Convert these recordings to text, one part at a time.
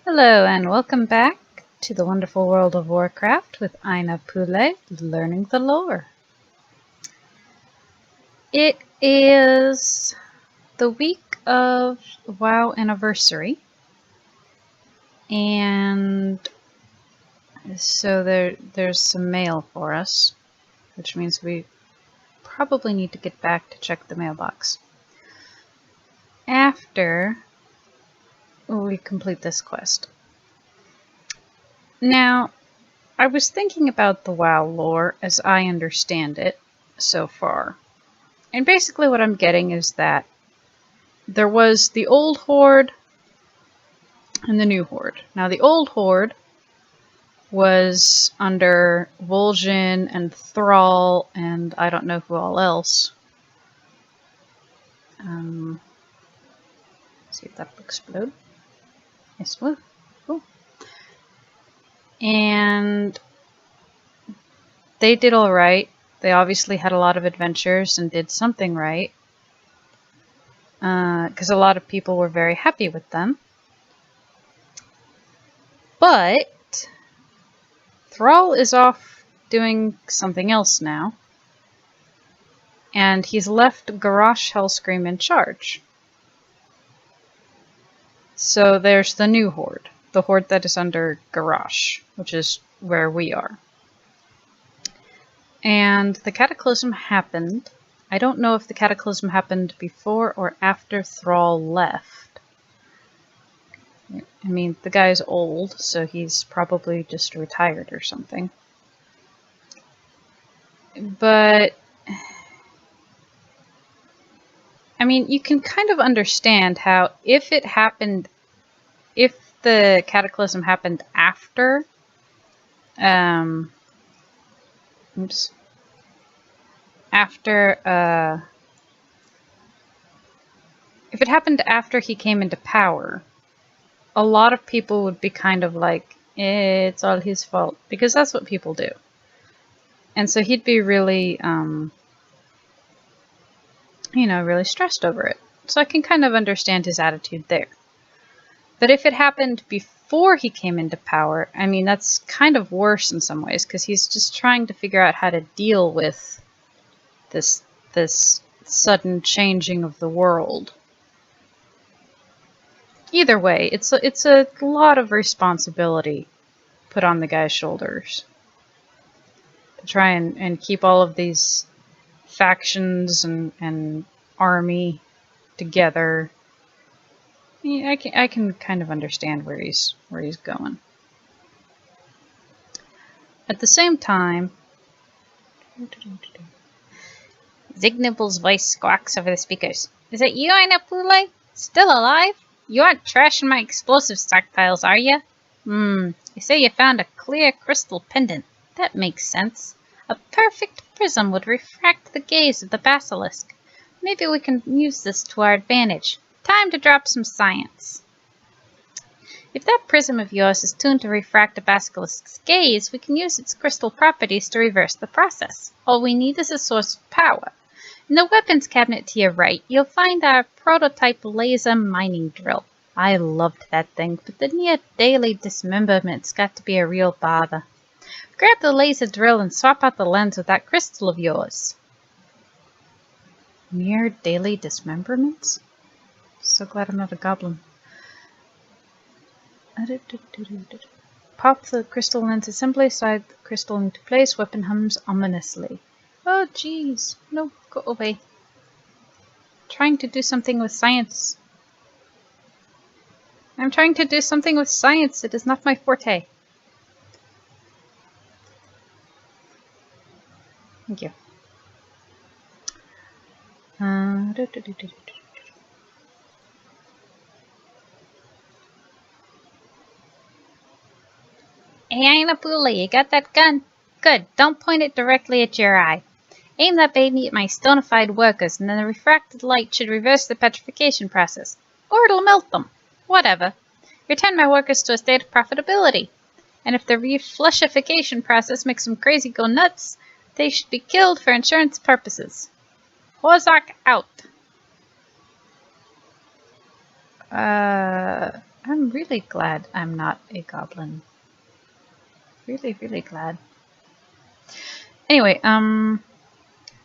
Hello and welcome back to the wonderful world of Warcraft with Aina Pule, learning the lore. It is the week of WoW anniversary, and so there's some mail for us, which means we probably need to get back to check the mailbox after we complete this quest. Now, I was thinking about the WoW lore as I understand it so far. And basically what I'm getting is that there was the old horde and the new horde. Now the old horde was under Vol'jin and Thrall and I don't know who all else. See if that will explode. Yes, woo. Cool. And they did all right. They obviously had a lot of adventures and did something right. Because a lot of people were very happy with them. But Thrall is off doing something else now. And he's left Garrosh Hellscream in charge. So there's the new horde. The horde that is under Garrosh, which is where we are. And the cataclysm happened. I don't know if the cataclysm happened before or after Thrall left. I mean, the guy's old, so he's probably just retired or something. But I mean, you can kind of understand how if the cataclysm happened after, if it happened after he came into power, a lot of people would be kind of like, it's all his fault, because that's what people do. And so he'd be really, really stressed over it. So I can kind of understand his attitude there. But if it happened before he came into power, I mean, that's kind of worse in some ways, because he's just trying to figure out how to deal with this sudden changing of the world. Either way, it's a lot of responsibility put on the guy's shoulders to try and keep all of these factions and army together. Yeah, I can kind of understand where he's going. At the same time, Zignible's voice squawks over the speakers. Is it you, Aina Pule? Still alive? You aren't trashing my explosive stockpiles, are you? You say you found a clear crystal pendant. That makes sense. A perfect prism would refract the gaze of the basilisk. Maybe we can use this to our advantage. Time to drop some science. If that prism of yours is tuned to refract a basilisk's gaze, we can use its crystal properties to reverse the process. All we need is a source of power. In the weapons cabinet to your right, you'll find our prototype laser mining drill. I loved that thing, but the near daily dismemberment's got to be a real bother. Grab the laser drill and swap out the lens with that crystal of yours. Near daily dismemberments? So glad I'm not a goblin. Pop the crystal lens assembly, slide the crystal into place, weapon hums ominously. Oh jeez, no, go away. Trying to do something with science. I'm trying to do something with science, it is not my forte. Thank you. Hey, Aina Pule, you got that gun? Good, don't point it directly at your eye. Aim that baby at my stonified workers, and then the refracted light should reverse the petrification process. Or it'll melt them. Whatever. Return my workers to a state of profitability. And if the refleshification process makes them crazy go nuts, they should be killed for insurance purposes. Horzak out. I'm really glad I'm not a goblin. Really, really glad. Anyway,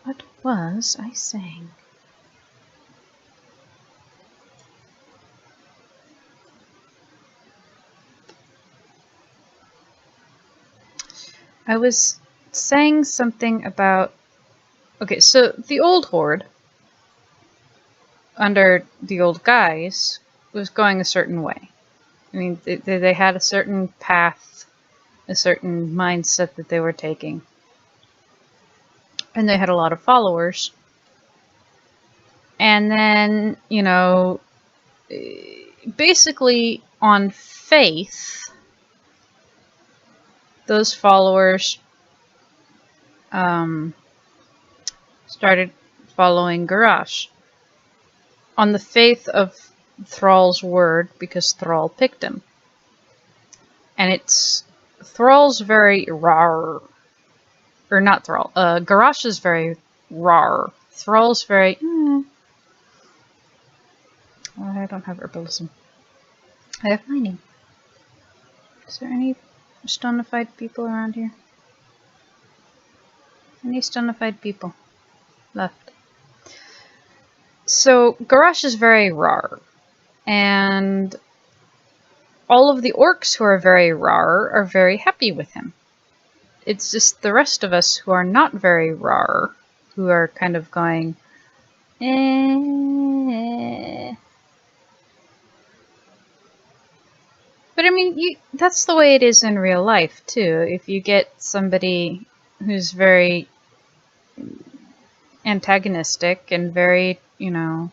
what was I saying? I was saying something about... Okay, so the old horde, under the old guys, was going a certain way. I mean, they had a certain path, a certain mindset that they were taking. And they had a lot of followers. And then, you know, basically on faith, those followers started following Garrosh on the faith of Thrall's word, because Thrall picked him. And it's... Thrall's very rar. Or not Thrall. Garrosh is very rar. Thrall's very... I don't have herbalism. I have mining. Is there any stonified people around here? Any stonified people left? So, Garrosh is very rar. And all of the orcs who are very rar are very happy with him. It's just the rest of us who are not very rar, who are kind of going, eh. But I mean, that's the way it is in real life, too. If you get somebody who's very antagonistic and very, you know,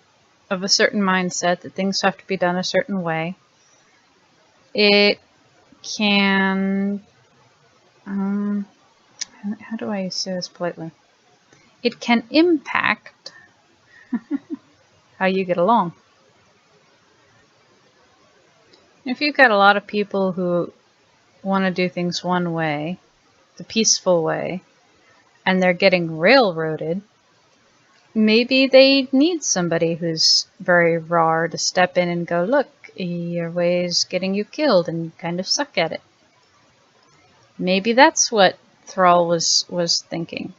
of a certain mindset that things have to be done a certain way, it can... how do I say this politely? It can impact how you get along. If you've got a lot of people who want to do things one way, the peaceful way, and they're getting railroaded, maybe they need somebody who's very raw to step in and go, look, your way is getting you killed and you kind of suck at it. Maybe that's what Thrall was thinking.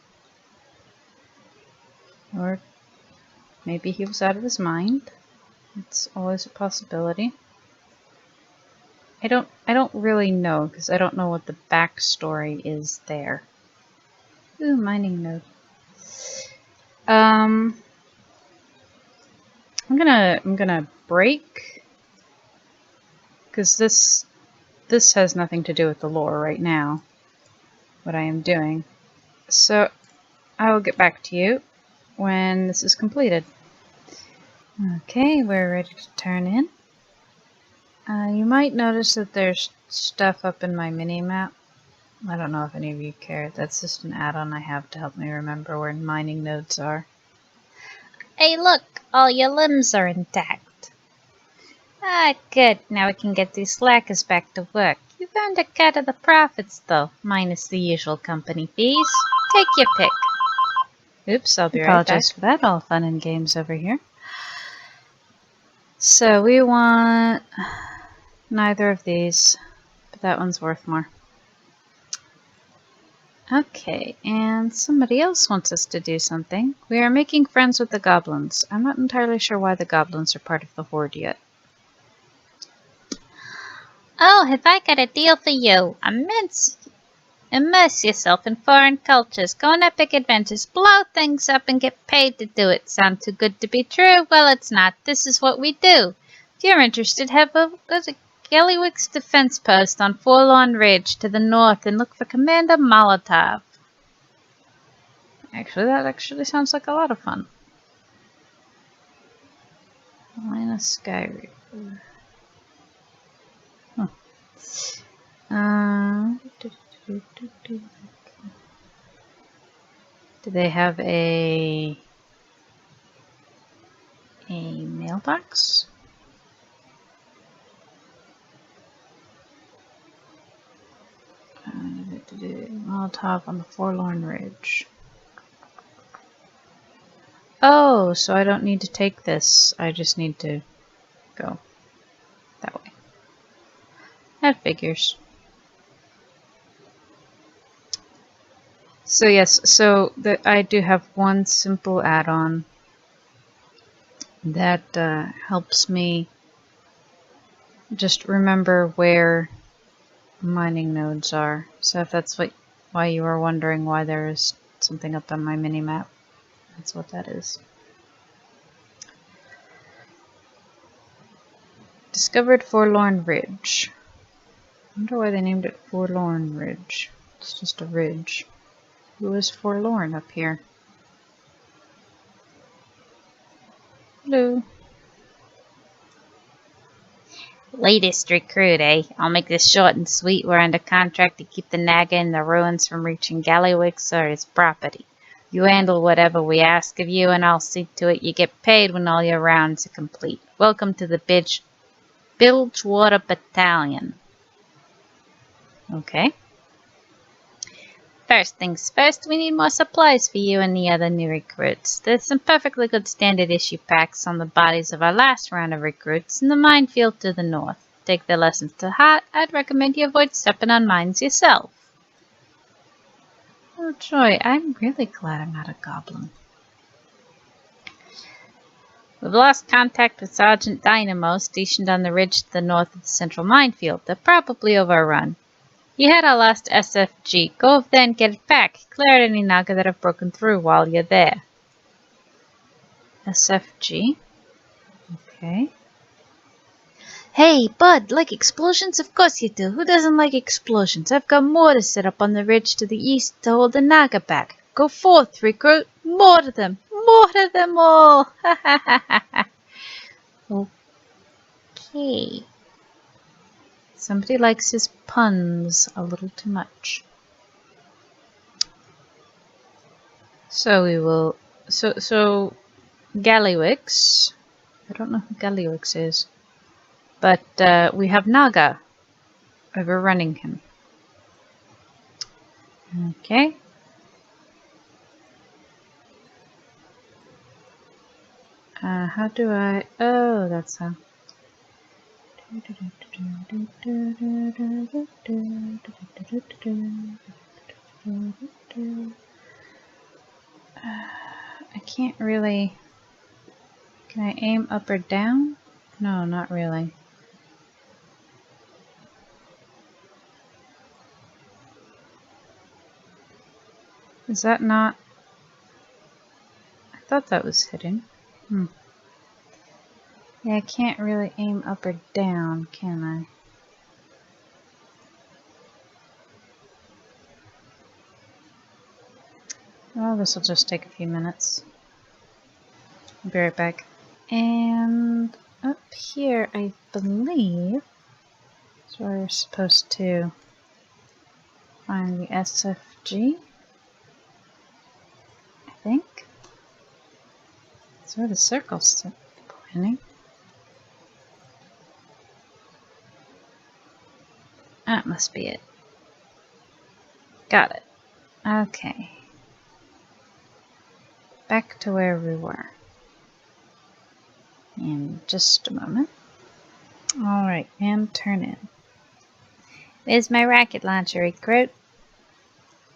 Or maybe he was out of his mind. It's always a possibility. I don't really know, because I don't know what the backstory is there. Ooh, mining node. I'm gonna break, because this has nothing to do with the lore right now, what I am doing. So I will get back to you when this is completed. Okay, we're ready to turn in. You might notice that there's stuff up in my mini-map. I don't know if any of you care. That's just an add-on I have to help me remember where mining nodes are. Hey look! All your limbs are intact. Ah, good. Now we can get these slackers back to work. You've earned a cut of the profits, though, minus the usual company fees. Take your pick. Oops, I'll be right back. Apologize for that. All fun and games over here. So we want neither of these, but that one's worth more. Okay, and somebody else wants us to do something. We are making friends with the goblins. I'm not entirely sure why the goblins are part of the horde yet. Oh, have I got a deal for you? Immerse yourself in foreign cultures, go on epic adventures, blow things up and get paid to do it. Sound too good to be true? Well, it's not. This is what we do. If you're interested, head over to Gallywix's defense post on Forlorn Ridge to the north and look for Commander Molotov. Actually, that actually sounds like a lot of fun. Elena Sky Reaper. Huh. Do they have a mailbox? Molotov on the Forlorn Ridge. Oh, so I don't need to take this. I just need to go that way. That figures. So yes, so I do have one simple add-on that helps me just remember where mining nodes are. So if that's why you were wondering why there is something up on my mini-map, that's what that is. Discovered Forlorn Ridge. I wonder why they named it Forlorn Ridge. It's just a ridge. Who is forlorn up here? Hello. Latest recruit, eh? I'll make this short and sweet. We're under contract to keep the Naga in the ruins from reaching Gallywix or his property. You handle whatever we ask of you, and I'll see to it you get paid when all your rounds are complete. Welcome to the Bilgewater Battalion. Okay. First things first, we need more supplies for you and the other new recruits. There's some perfectly good standard issue packs on the bodies of our last round of recruits in the minefield to the north. Take the lessons to heart. I'd recommend you avoid stepping on mines yourself. Oh joy, I'm really glad I'm not a goblin. We've lost contact with Sergeant Dynamo, stationed on the ridge to the north of the central minefield. They're probably overrun. You had our last SFG. Go over there and get it back. Clear out any Naga that have broken through while you're there. SFG? Okay. Hey, bud, like explosions? Of course you do. Who doesn't like explosions? I've got mortars set up on the ridge to the east to hold the Naga back. Go forth, recruit. Mortar them. Mortar them all. Okay. Somebody likes his puns a little too much. So we will... So Gallywix... I don't know who Gallywix is. But we have Naga overrunning him. Okay. How do I... Oh, that's how... I can't really... Can I aim up or down? No, not really. Is that not... I thought that was hidden. Yeah, I can't really aim up or down, can I? Well, this will just take a few minutes. I'll be right back. And up here, I believe, is where we're supposed to find the SFG. I think. That's where the circle's pointing. That must be it. Got it. Okay. Back to where we were. In just a moment. Alright, and turn in. There's my rocket launcher, recruit.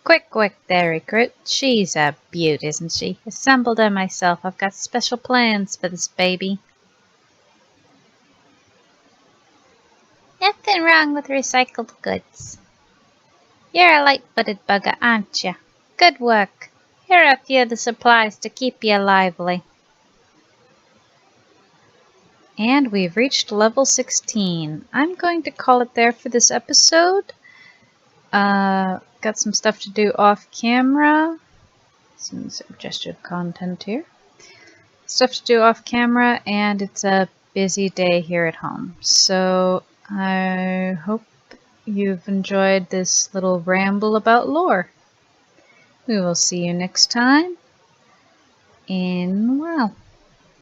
Quick there, recruit. She's a beaut, isn't she? Assembled her myself. I've got special plans for this baby. Nothing wrong with recycled goods. You're a light-footed bugger, aren't you? Good work. Here are a few of the supplies to keep you lively. And we've reached level 16. I'm going to call it there for this episode. Got some stuff to do off camera. Some suggested content here. Stuff to do off camera, and it's a busy day here at home. So I hope you've enjoyed this little ramble about lore. We will see you next time in WoW.